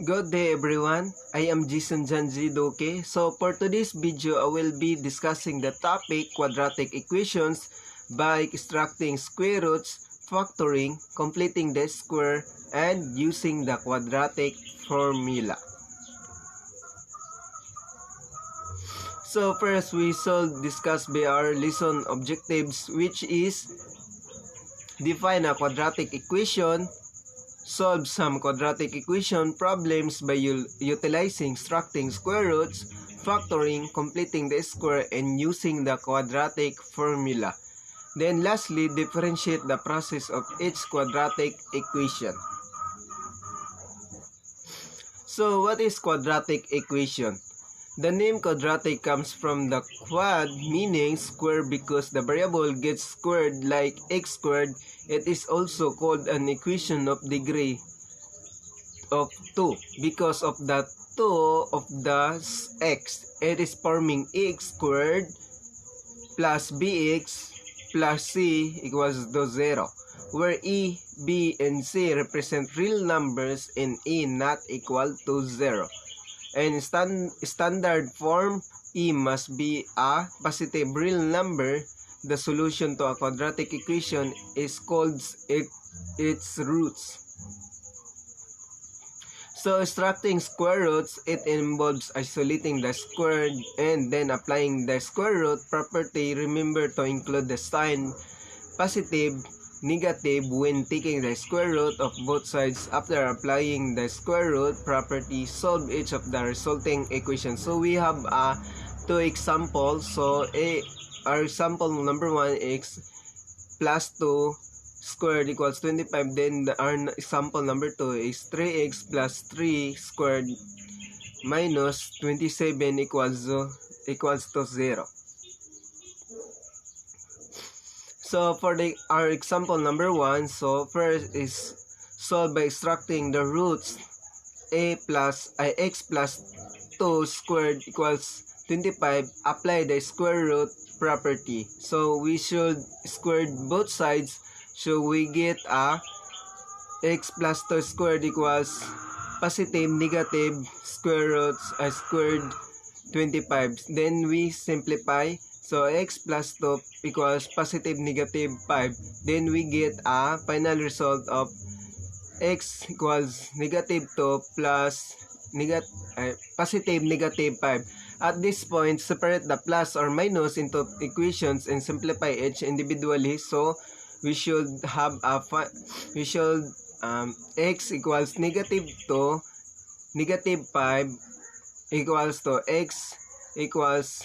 Good day everyone, I am Jason Janji Doke. So for today's video, I will be discussing the topic quadratic equations by extracting square roots, factoring, completing the square, and using the quadratic formula. So first, we shall discuss by our lesson objectives, which is define a quadratic equation, solve some quadratic equation problems by utilizing extracting square roots, factoring, completing the square, and using the quadratic formula. Then lastly, differentiate the process of each quadratic equation. So what is quadratic equation? The name quadratic comes from the quad, meaning square, because the variable gets squared like x squared. It is also called an equation of degree of 2 because of the 2 of the x. It is forming x squared plus bx plus c equals to 0, where e, b, and c represent real numbers and e not equal to 0. And standard form, e must be a positive real number. The solution to a quadratic equation is called its roots. So extracting square roots, it involves isolating the square and then applying the square root property. Remember to include the sign positive, negative when taking the square root of both sides. After applying the square root property, solve each of the resulting equations. So we have two examples. So our example number 1 is plus 2 squared equals 25. Then our example number 2 is 3x plus 3 squared minus 27 equals to 0. So for our example number 1, so first is solve by extracting the roots. X plus 2 squared equals 25. Apply the square root property. So we should square both sides. So we get x plus 2 squared equals positive, negative, square roots squared 25. Then we simplify. So x plus 2 equals positive, negative 5. Then we get a final result of x equals negative 2 plus positive, negative 5. At this point, separate the plus or minus into equations and simplify each individually. So we should have x equals negative 2, negative 5 equals to x equals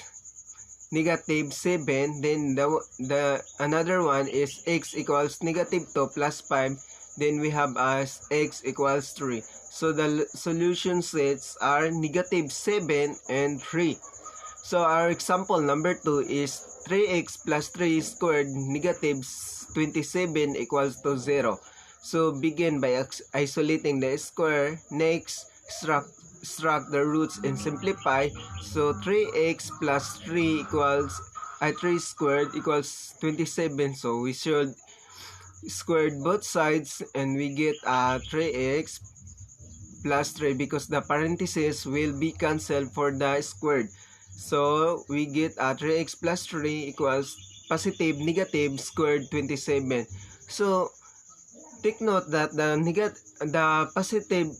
negative 7. Then the another one is x equals negative 2 plus 5. Then we have as x equals 3. So the solution sets are negative 7 and 3. So our example number 2 is 3x plus 3 squared negative 27 equals to 0. So begin by isolating the square. Next, extract the roots and simplify. So 3x plus 3 equals 3 squared equals 27. So we should square both sides and we get 3x plus 3 because the parentheses will be cancelled for the squared. So we get 3x plus 3 equals positive, negative squared 27. So take note that the positive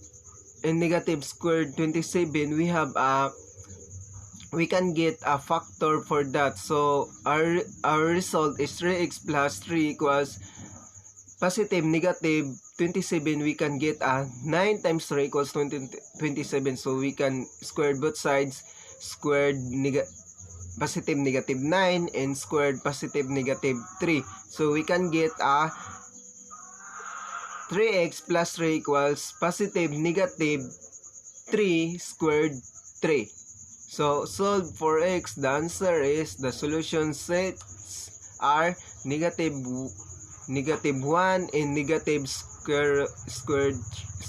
and negative squared 27, we have we can get a factor for that. So our result is 3x plus 3 equals positive, negative 27. We can get 9 times 3 equals 27. So we can square both sides, squared positive, negative 9 and squared positive, negative 3. So we can get 3x plus 3 equals positive, negative 3 squared 3. So solve for x. The answer is the solution sets are negative 1 and negative square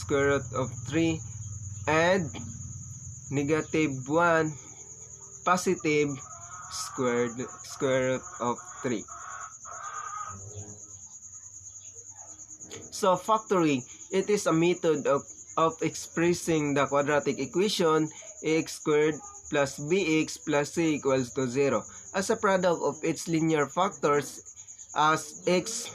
root of 3 and negative 1 positive square root of 3. So factoring, it is a method of of expressing the quadratic equation ax squared plus bx plus c equals to 0 as a product of its linear factors as x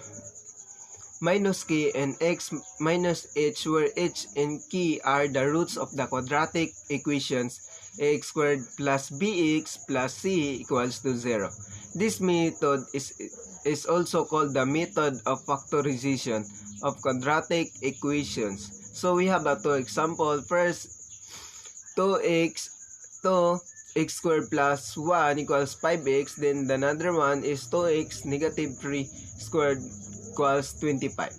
minus k and x minus h, where h and k are the roots of the quadratic equations ax squared plus bx plus c equals to 0. This method is also called the method of factorization of quadratic equations. So we have two examples. First, 2x squared plus 1 equals 5x. Then the another one is 2x negative 3 squared equals 25.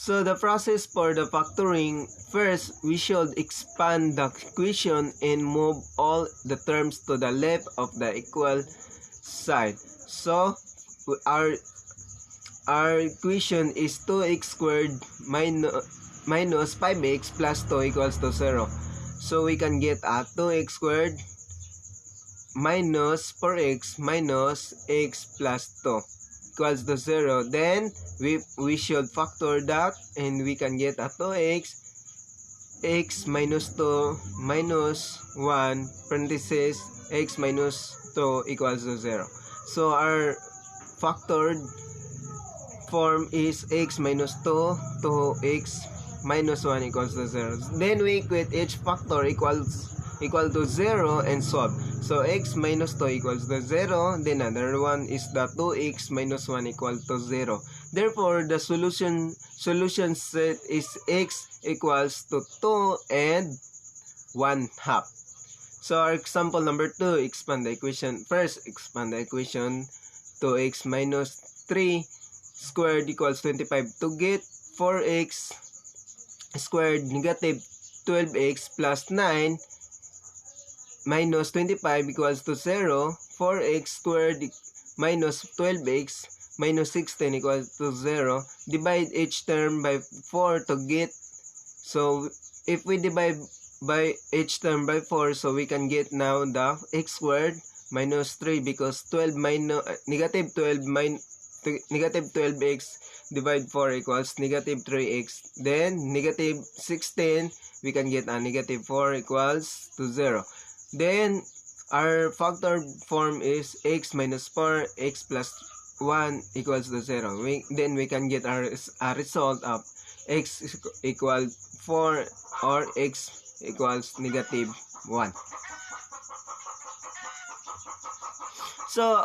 So the process for the factoring, first we should expand the equation and move all the terms to the left of the equal side. So our equation is 2x squared minus 5x plus 2 equals to 0. So we can get a 2x squared minus 4x minus x plus 2 equals to 0. Then we should factor that and we can get a 2x x minus 2 minus 1 parenthesis x minus 2 equals to 0. So our factored form is x minus 2 to x minus 1 equals to 0. Then we equate each factor equal to 0 and solve. So x minus 2 equals to 0. Then another one is the 2x minus 1 equal to 0. Therefore, the solution set is x equals to 2 and 1/2. So our example number 2, expand the equation. First, expand the equation. 2x minus 3 squared equals 25. To get 4x squared negative 12x plus 9 minus 25 equals to 0. 4x squared minus 12x minus 16 equals to 0. Divide each term by 4 to get. So if we divide by each term by 4, so we can get now the x squared minus 3, because 12 minus negative 12x divide 4 equals negative 3x. Then negative 16, we can get a negative 4 equals to 0. Then our factor form is x minus 4 x plus 1 equals to 0. Then we can get a result of x equal 4 or x equals negative 1. So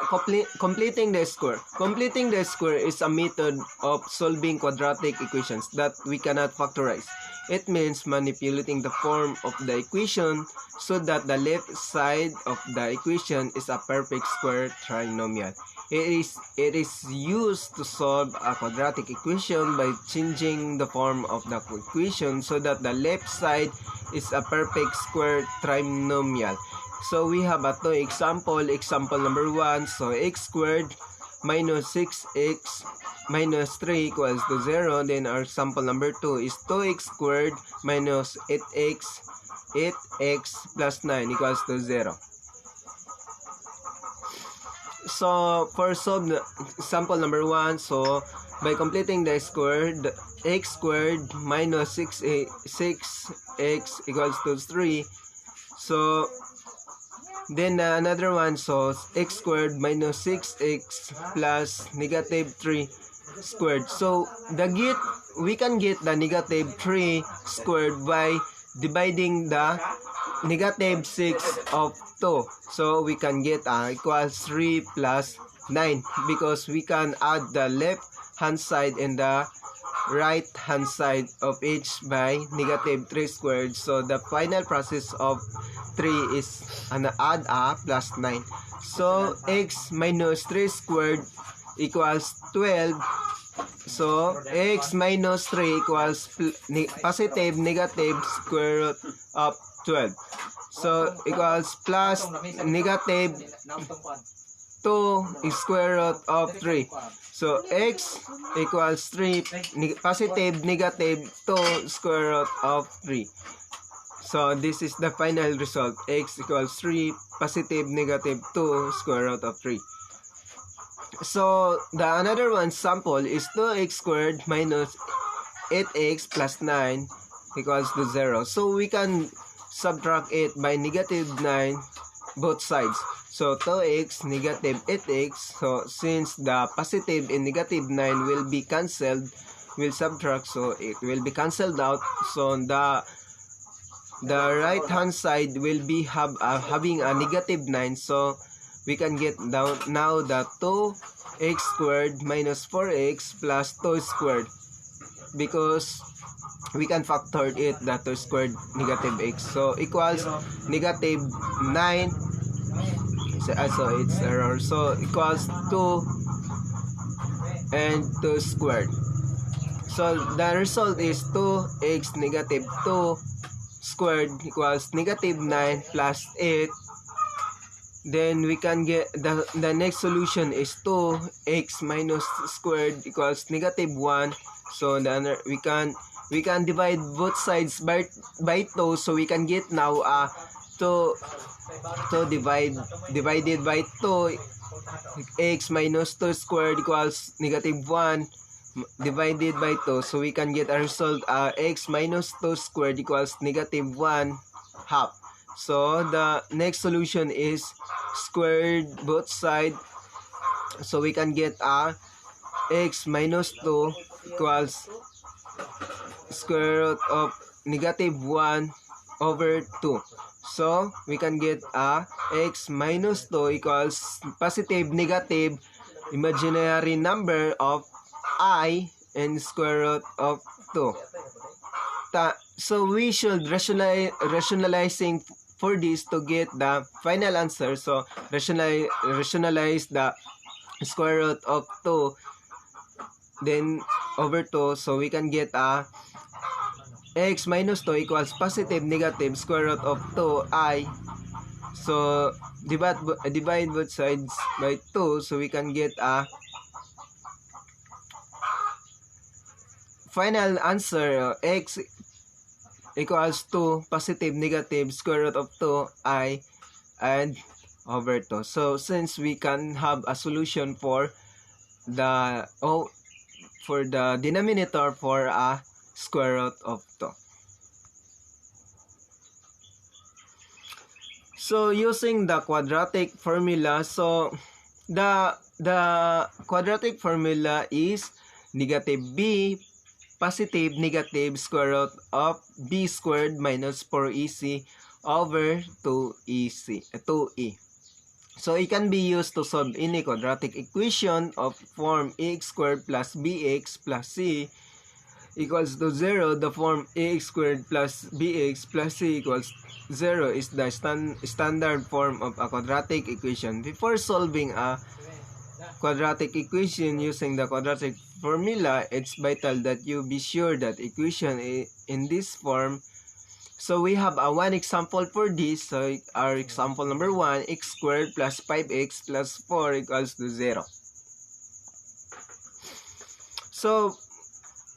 completing the square. Completing the square is a method of solving quadratic equations that we cannot factorize. It means manipulating the form of the equation so that the left side of the equation is a perfect square trinomial. It is used to solve a quadratic equation by changing the form of the equation so that the left side is a perfect square trinomial. So we have a two example. Example number 1. So x squared minus 6x minus 3 equals to 0. Then our example number 2 is 2x squared minus 8x plus 9 equals to 0. So for solve the example number 1, so by completing the square, the x squared minus 6x equals to 3. So then another one, so x squared minus 6x plus negative 3 squared. So we can get the negative 3 squared by dividing the negative 6 of 2. So we can get equals 3 plus 9, because we can add the left hand side and the right hand side of each by negative 3 squared. So the final process of 3 is add plus 9. So x minus 3 squared equals 12. So x minus 3 equals positive negative square root of 12. So equals plus negative 2 square root of 3. So x equals 3 positive negative 2 square root of 3. So this is the final result. X equals 3 positive negative 2 square root of 3. So the another one sample is 2x squared minus 8x plus 9 equals to 0. So we can subtract it by negative 9 both sides. So 2x negative 8x. So since the positive and negative 9 will be cancelled, will subtract, so it will be cancelled out. So the right hand side will be having a negative 9. So we can get down now the 2x squared minus 4x plus 2 squared, because we can factor it, that 2 squared negative x, so equals negative 9. So it's error, so equals 2 and 2 squared. So the result is 2x negative 2 squared equals negative 9 plus 8. Then we can get the next solution is 2x minus squared equals negative 1. So then we can divide both sides by 2, so we can get now 2 divided by 2, x minus 2 squared equals negative 1 divided by 2, so we can get a result x minus 2 squared equals negative 1 half. So the next solution is squared both sides, so we can get x minus 2 equals square root of negative 1 over 2. So we can get x minus 2 equals positive negative imaginary number of I and square root of 2. So we should rationalizing for this to get the final answer. So rationalize the square root of 2 then over 2, so we can get x minus 2 equals positive negative square root of 2i. So divide both sides by 2, so we can get final answer x equals to positive negative square root of 2i and over 2. So since we can have a solution for the denominator for a square root of 2. So using the quadratic formula, so the quadratic formula is negative b positive negative square root of b squared minus 4ac over 2e. So it can be used to solve any quadratic equation of form ax squared plus bx plus c equals to 0. The form ax squared plus bx plus c equals 0 is the standard form of a quadratic equation. Before solving a quadratic equation using the quadratic formula, it's vital that you be sure that equation in this form. So we have one example for this. So our example number 1, x squared plus 5x plus 4 equals to 0. So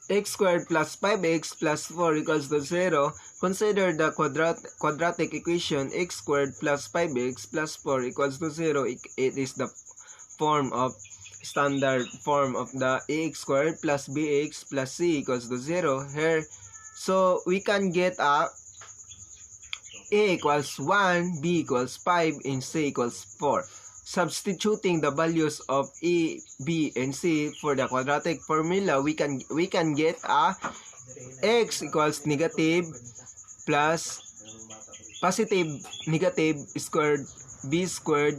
x squared plus 5x plus 4 equals to 0. Consider the quadratic equation x squared plus 5x plus 4 equals to 0. It is the standard form of the ax squared plus bx plus c equals to 0 here. So we can get a equals 1, b equals 5, and c equals 4. Substituting the values of a, b, and c for the quadratic formula, we can get a x equals negative plus positive negative squared b squared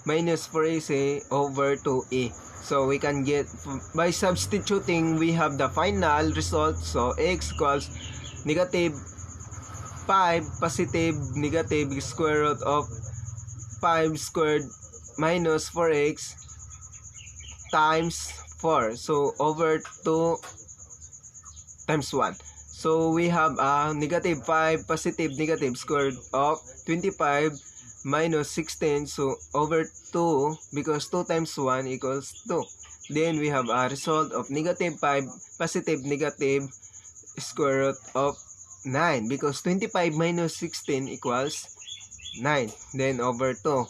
minus 4ac over 2a. So we can get, by substituting, we have the final result. So x equals negative 5 positive negative square root of 5 squared minus 4x times 4. So over 2 times 1. So we have a negative 5 positive negative square root of 25 minus 16. So over 2, because 2 times 1 equals 2. Then we have a result of negative 5 positive negative square root of 9, because 25 minus 16 equals 9. Then over 2.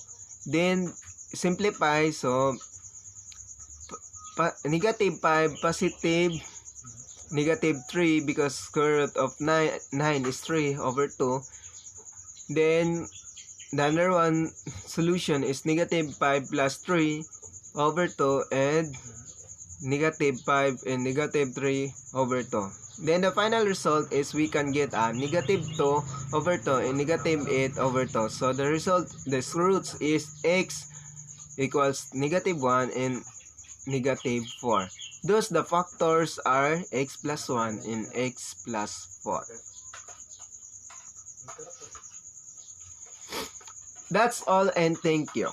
Then simplify, so negative 5, positive negative 3 because square root of 9 is 3 over 2. Then the other one solution is negative 5 plus 3 over 2 and negative 5 and negative 3 over 2. Then the final result is we can get a negative 2 over 2 and negative 8 over 2. So the result, the roots is x equals negative 1 and negative 4. Thus the factors are x plus 1 and x plus 4. That's all and thank you.